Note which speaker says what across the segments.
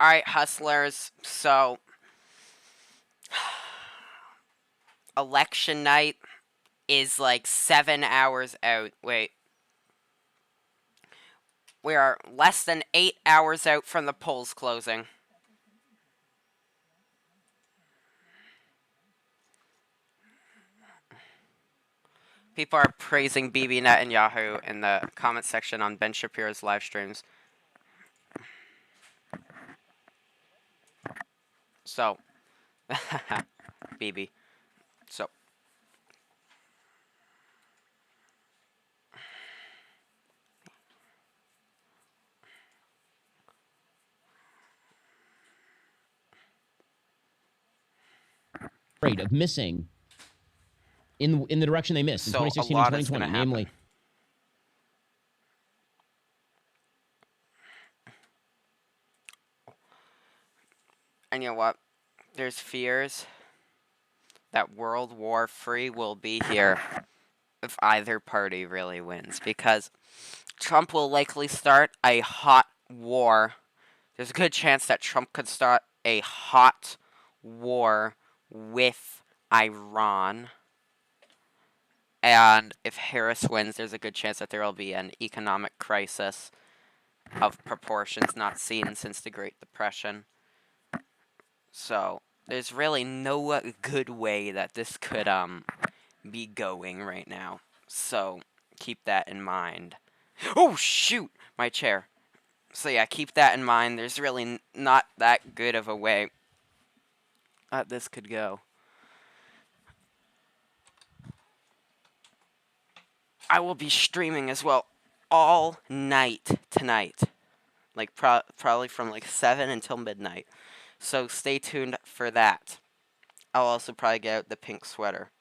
Speaker 1: Alright, hustlers, so election night is like 7 hours out. Wait. We are less than 8 hours out from the polls closing. People are praising Bibi Netanyahu in the comment section on Ben Shapiro's live streams. So, Bibi. So,
Speaker 2: rate of missing in the direction they missed in 2016 and 2020, namely.
Speaker 1: And you know what? There's fears that World War III will be here if either party really wins, because Trump will likely start a hot war. There's a good chance that Trump could start a hot war with Iran. And if Harris wins, there's a good chance that there will be an economic crisis of proportions not seen since the Great Depression. So, there's really no good way that this could be going right now. So, keep that in mind. Oh, shoot! My chair. So yeah, keep that in mind. There's really not that good of a way that this could go. I will be streaming as well all night tonight. Like, probably from like 7 until midnight. So stay tuned for that. I'll also probably get out the pink sweater.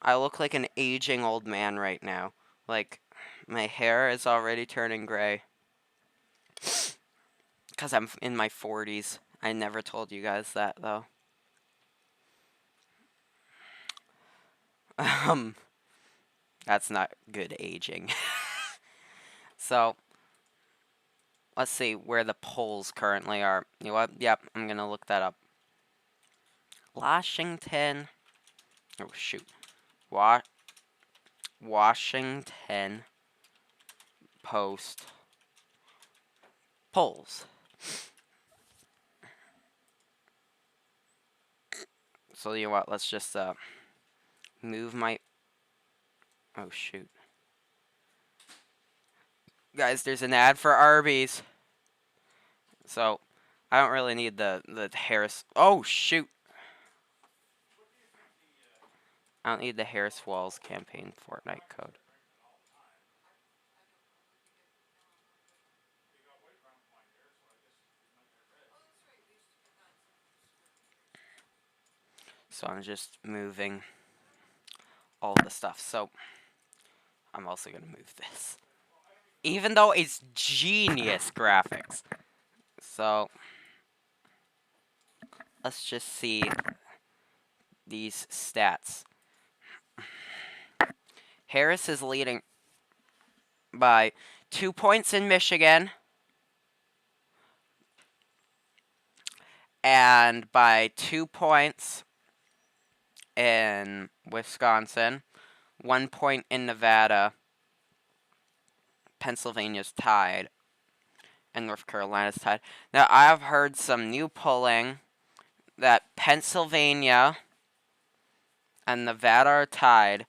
Speaker 1: I look like an aging old man right now. Like, my hair is already turning gray. Because I'm in my 40s. I never told you guys that, though. That's not good aging. So, let's see where the polls currently are. You know what? Yep, I'm going to look that up. Washington. Oh, shoot. Washington Post polls. So, you know what? Let's just move my... Oh, shoot. Guys, there's an ad for Arby's. So, I don't really need the Harris... Oh, shoot. I don't need the Harris Walls campaign Fortnite code. So I'm just moving all the stuff. So I'm also going to move this. Even though it's genius graphics. So let's just see these stats. Harris is leading by 2 points in Michigan and by 2 points in Wisconsin, 1 point in Nevada. Pennsylvania's tied, and North Carolina's tied. Now, I have heard some new polling that Pennsylvania and Nevada are tied,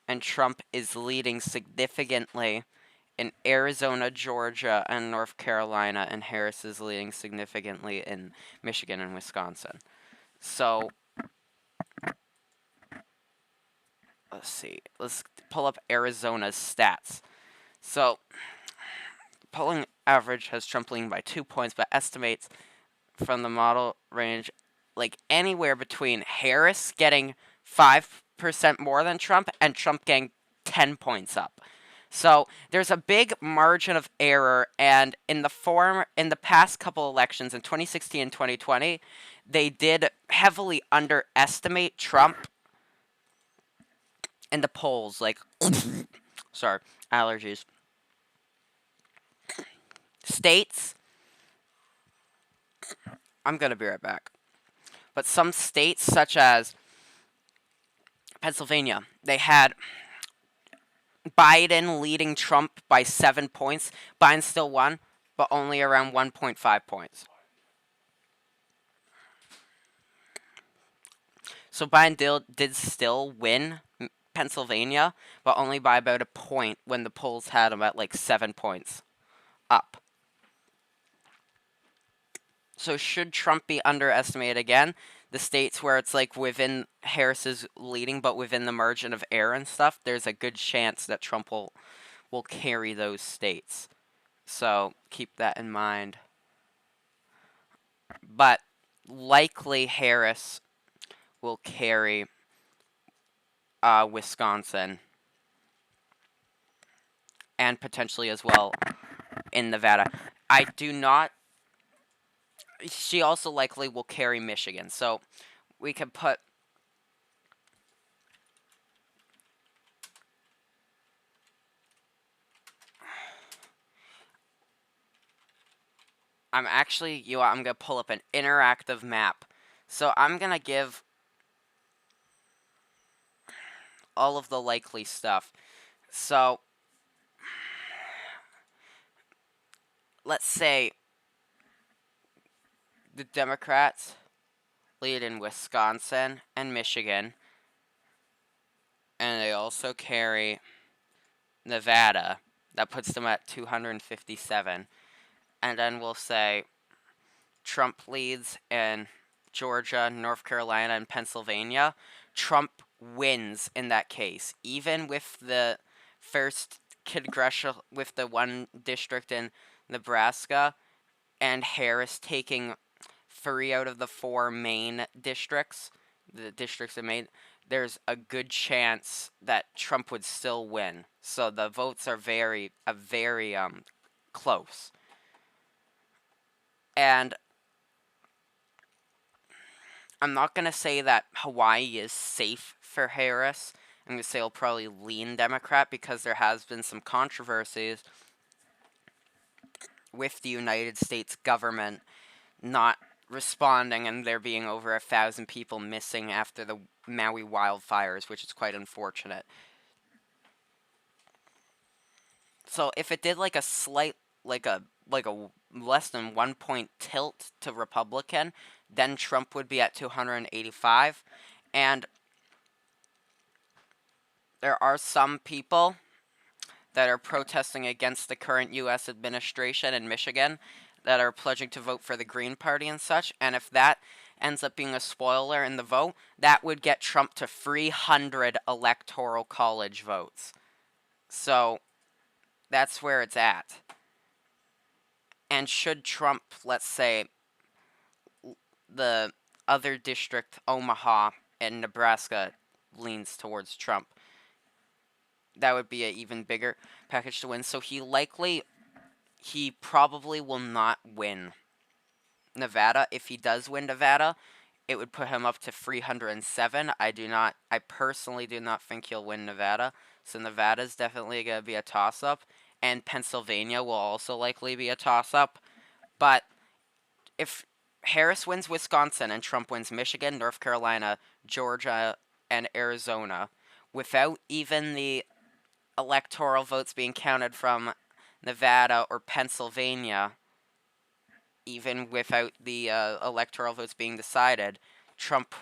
Speaker 1: and Trump is leading significantly in Arizona, Georgia, and North Carolina, and Harris is leading significantly in Michigan and Wisconsin. So, let's see. Let's pull up Arizona's stats. So, polling average has Trump leading by 2 points, but estimates from the model range like anywhere between Harris getting 5% more than Trump and Trump getting 10 points up. So there's a big margin of error, and in the past couple elections in 2016 and 2020, they did heavily underestimate Trump in the polls. Like, sorry, allergies. States I'm going to be right back. But some states, such as Pennsylvania, they had Biden leading Trump by 7 points. Biden still won, but only around 1.5 points. So Biden did still win Pennsylvania, but only by about a point when the polls had him at like 7 points up. So should Trump be underestimated again? The states where it's like within Harris's leading, but within the margin of error and stuff, there's a good chance that Trump will carry those states. So keep that in mind. But likely Harris will carry Wisconsin and potentially as well in Nevada. I do not. She also likely will carry Michigan. So we could put. I'm going to pull up an interactive map. So I'm going to give all of the likely stuff. So let's say the Democrats lead in Wisconsin and Michigan, and they also carry Nevada. That puts them at 257. And then we'll say Trump leads in Georgia, North Carolina, and Pennsylvania. Trump wins in that case, even with the first congressional, with the one district in Nebraska, and Harris taking 3 out of the 4 main districts, the districts in Maine. There's a good chance that Trump would still win. So the votes are very close. And I'm not going to say that Hawaii is safe for Harris. I'm going to say he'll probably lean Democrat because there has been some controversies with the United States government not responding and there being over 1,000 people missing after the Maui wildfires, which is quite unfortunate. So if it did like a slight, like a less than 1 point tilt to Republican, then Trump would be at 285. And there are some people that are protesting against the current U.S. administration in Michigan that are pledging to vote for the Green Party and such. And if that ends up being a spoiler in the vote, that would get Trump to 300 electoral college votes. So that's where it's at. And should Trump, let's say, the other district, Omaha and Nebraska, leans towards Trump, that would be an even bigger package to win. So he probably will not win Nevada. If he does win Nevada, it would put him up to 307. I personally do not think he'll win Nevada. So Nevada's definitely going to be a toss-up. And Pennsylvania will also likely be a toss-up. But if Harris wins Wisconsin and Trump wins Michigan, North Carolina, Georgia, and Arizona, without even the electoral votes being counted from Nevada or Pennsylvania, even without the electoral votes being decided, Trump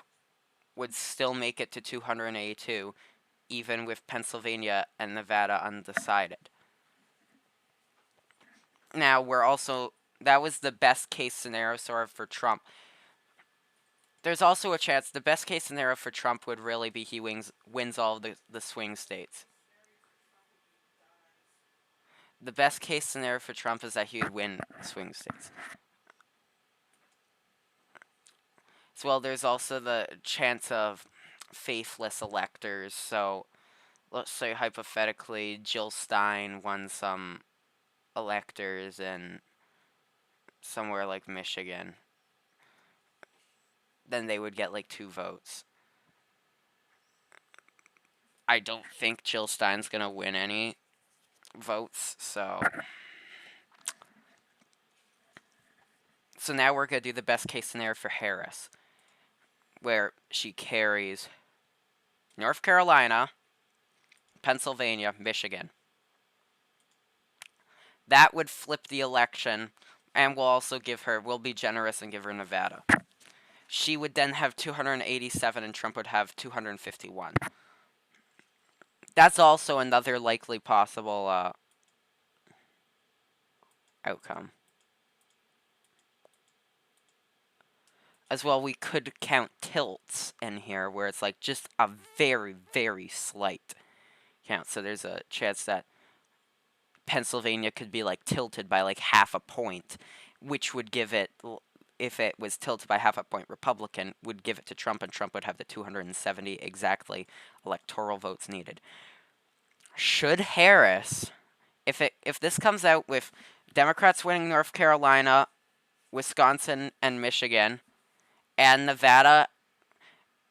Speaker 1: would still make it to 282, even with Pennsylvania and Nevada undecided. Now, that was the best case scenario sort of for Trump. There's also a chance the best case scenario for Trump would really be he wins all of the swing states. The best case scenario for Trump is that he would win swing states. As well, there's also the chance of faithless electors. So, let's say hypothetically Jill Stein won some electors in somewhere like Michigan. Then they would get like 2 votes. I don't think Jill Stein's going to win any votes, so So now we're going to do the best case scenario for Harris, where she carries North Carolina, Pennsylvania, Michigan. That would flip the election, and we'll be generous and give her Nevada. She would then have 287 and Trump would have 251. That's also another likely possible outcome. As well, we could count tilts in here, where it's like just a very, very slight count. So there's a chance that Pennsylvania could be like tilted by like half a point, which would give it, if it was tilted by half a point Republican, would give it to Trump, and Trump would have the 270 exactly electoral votes needed. Should Harris, if this comes out with Democrats winning North Carolina, Wisconsin, and Michigan, and Nevada,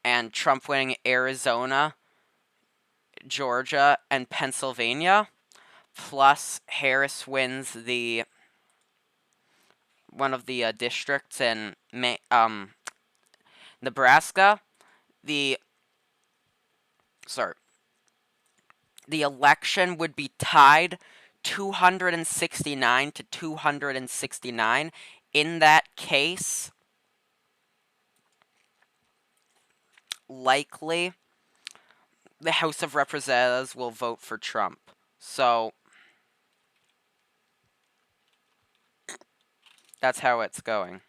Speaker 1: and Trump winning Arizona, Georgia, and Pennsylvania, plus Harris wins one of the districts in Nebraska, the election would be tied 269 to 269. In that case, likely the House of Representatives will vote for Trump. So that's how it's going.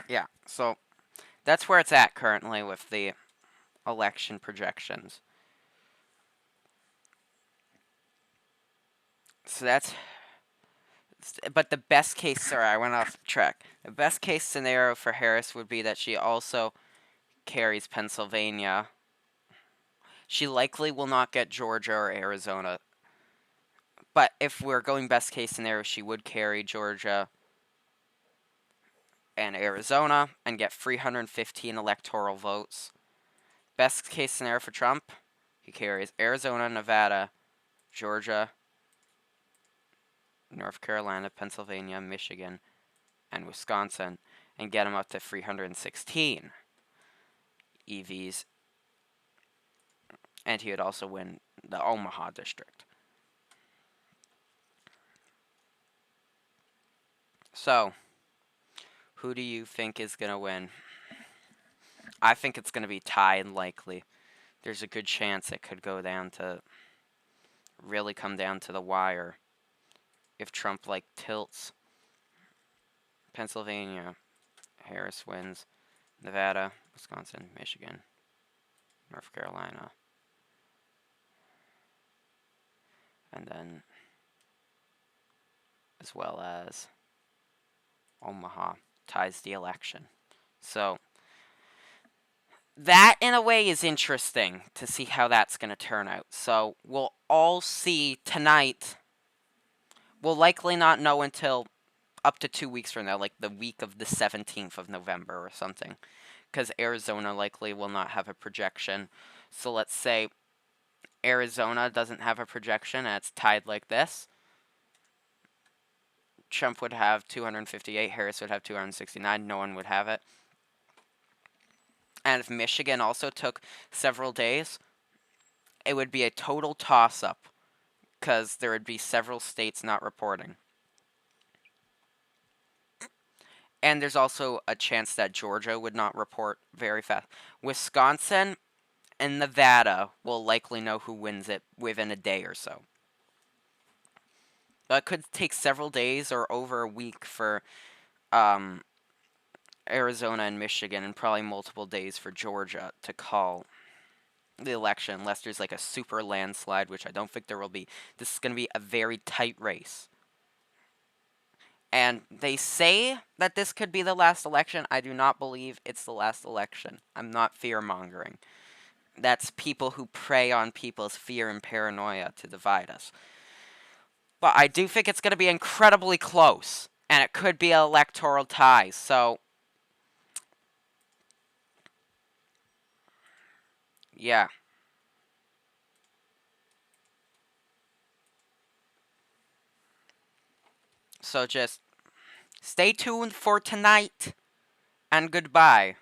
Speaker 1: Yeah, so that's where it's at currently with the election projections. So but the best case, sorry, I went off track. The best case scenario for Harris would be that she also carries Pennsylvania. She likely will not get Georgia or Arizona. But if we're going best case scenario, she would carry Georgia and Arizona and get 315 electoral votes. Best case scenario for Trump, he carries Arizona, Nevada, Georgia, North Carolina, Pennsylvania, Michigan, and Wisconsin, and get him up to 316 EVs. And he would also win the Omaha district. So, who do you think is going to win? I think it's going to be tied likely. There's a good chance it could go down to, really come down to the wire. If Trump, like, tilts Pennsylvania, Harris wins Nevada, Wisconsin, Michigan, North Carolina, and then as well as Omaha ties the election. So that in a way is interesting to see how that's going to turn out. So we'll all see tonight. We'll likely not know until up to 2 weeks from now, like the week of the 17th of November or something, because Arizona likely will not have a projection. So let's say Arizona doesn't have a projection and it's tied like this. Trump would have 258, Harris would have 269, no one would have it. And if Michigan also took several days, it would be a total toss-up, because there would be several states not reporting. And there's also a chance that Georgia would not report very fast. Wisconsin and Nevada will likely know who wins it within a day or so. But it could take several days or over a week for Arizona and Michigan, and probably multiple days for Georgia to call the election, unless there's like a super landslide, which I don't think there will be. This is going to be a very tight race. And they say that this could be the last election. I do not believe it's the last election. I'm not fear-mongering. That's people who prey on people's fear and paranoia to divide us. But I do think it's going to be incredibly close, and it could be an electoral tie. So, yeah. So just stay tuned for tonight, and goodbye.